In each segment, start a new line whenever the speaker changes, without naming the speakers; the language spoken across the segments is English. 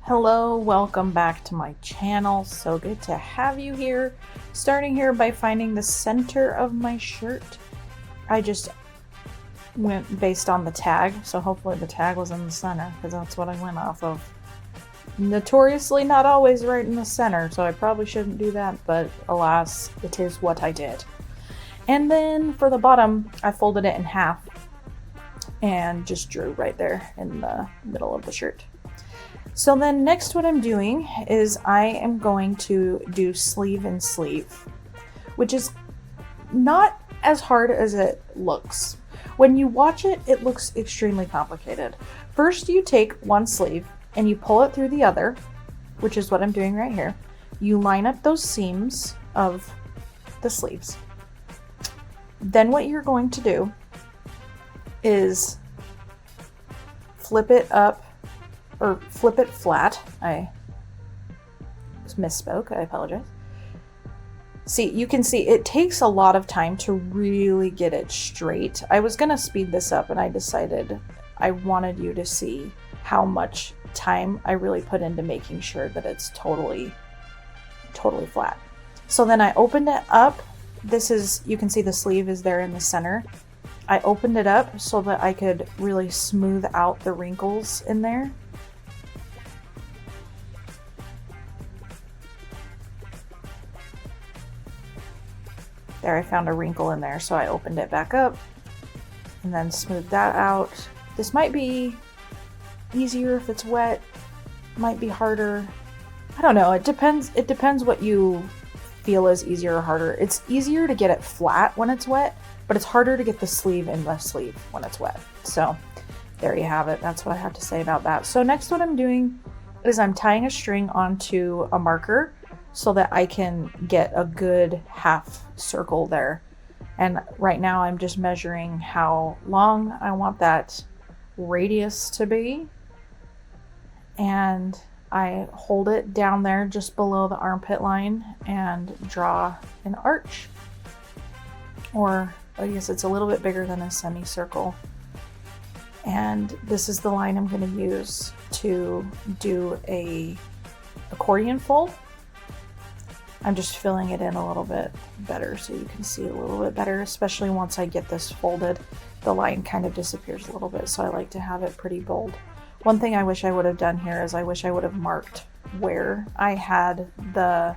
Hello, welcome back to my channel. So good to have you here. Starting here by finding the center of my shirt. I just went based on the tag, so hopefully the tag was in the center because that's what I went off of. Notoriously not always right in the center, so I probably shouldn't do that, but alas, it is what I did. And then for the bottom, I folded it in half and just drew right there in the middle of the shirt. So then next what I'm doing is I am going to do sleeve and sleeve, which is not as hard as it looks. When you watch it, it looks extremely complicated. First you take one sleeve and you pull it through the other, which is what I'm doing right here. You line up those seams of the sleeves. Then what you're going to do is flip it up or flip it flat. I misspoke, I apologize. See, you can see it takes a lot of time to really get it straight. I was gonna speed this up and I decided I wanted you to see how much time I really put into making sure that it's totally flat. So then I opened it up. This is, you can see the sleeve is there in the center. I opened it up so that I could really smooth out the wrinkles in there. There, I found a wrinkle in there, so I opened it back up and then smoothed that out. This might be easier if it's wet, might be harder. I don't know, it depends what you feel is easier or harder. It's easier to get it flat when it's wet, but it's harder to get the sleeve in the sleeve when it's wet. So there you have it. That's what I have to say about that. So next what I'm doing is I'm tying a string onto a marker so that I can get a good half circle there. And right now I'm just measuring how long I want that radius to be. And I hold it down there just below the armpit line and draw an arch. Or I guess it's a little bit bigger than a semicircle. And this is the line I'm going to use to do a accordion fold. I'm just filling it in a little bit better so you can see a little bit better, especially once I get this folded. The line kind of disappears a little bit, so I like to have it pretty bold. One thing I wish I would have done here is I wish I would have marked where I had the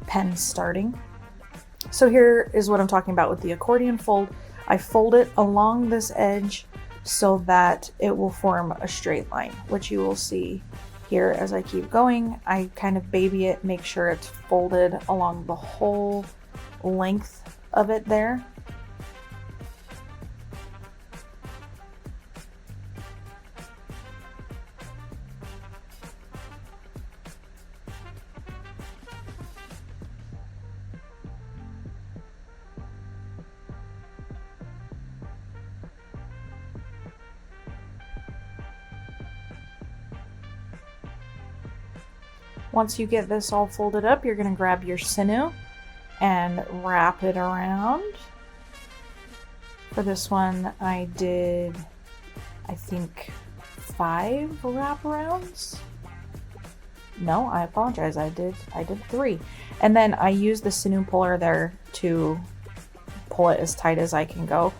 pen starting. So here is what I'm talking about with the accordion fold. I fold it along this edge so that it will form a straight line, which you will see here as I keep going. I kind of baby it, make sure it's folded along the whole length of it there. Once you get this all folded up, you're going to grab your sinew and wrap it around. For this one, I did, I think, 5 wraparounds. No, I apologize. I did 3. And then I used the sinew puller there to pull it as tight as I can go.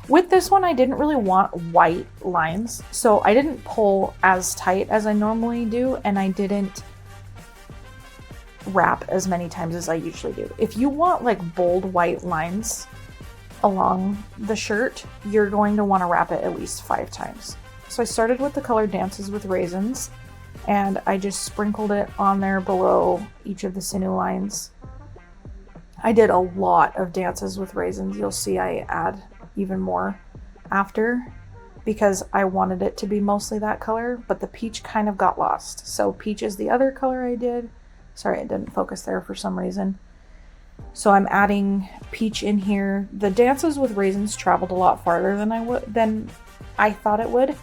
With this one, I didn't really want white lines, so I didn't pull as tight as I normally do, and I didn't wrap as many times as I usually do. If you want like bold white lines along the shirt, you're going to want to wrap it at least 5 times. So I started with the color Dances with Raisins, and I just sprinkled it on there below each of the sinew lines. I did a lot of Dances with Raisins. You'll see I add even more after because I wanted it to be mostly that color, but the peach kind of got lost. So peach is the other color I did. Sorry, it didn't focus there for some reason. So I'm adding peach in here. The Dances with Raisins traveled a lot farther than I thought it would.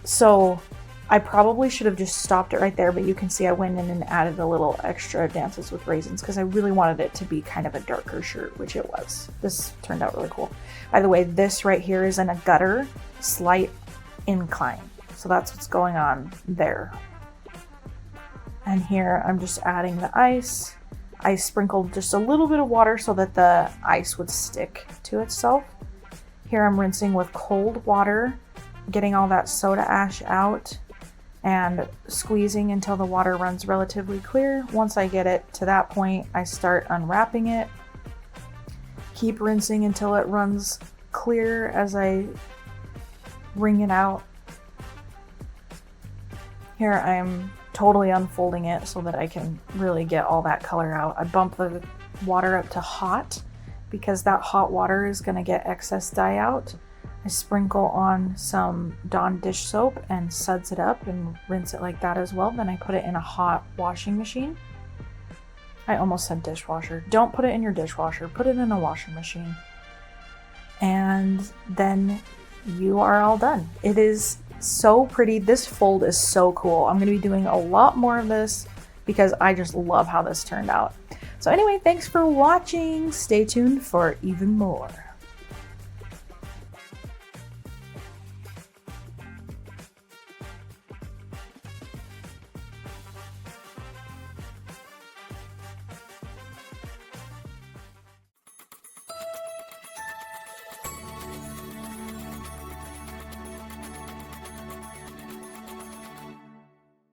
So I probably should have just stopped it right there, but you can see I went in and added a little extra Dances with Raisins because I really wanted it to be kind of a darker shirt, which it was. This turned out really cool. By the way, this right here is in a gutter, slight incline. So that's what's going on there. And here I'm just adding the ice. I sprinkled just a little bit of water so that the ice would stick to itself. Here I'm rinsing with cold water, getting all that soda ash out and squeezing until the water runs relatively clear. Once I get it to that point, I start unwrapping it. Keep rinsing until it runs clear as I wring it out. Here I'm totally unfolding it so that I can really get all that color out. I bump the water up to hot because that hot water is going to get excess dye out. I sprinkle on some Dawn dish soap and suds it up and rinse it like that as well. Then I put it in a hot washing machine. I almost said dishwasher. Don't put it in your dishwasher. Put it in a washing machine. And then you are all done. It is so pretty. This fold is so cool. I'm going to be doing a lot more of this because I just love how this turned out. So anyway, thanks for watching. Stay tuned for even more.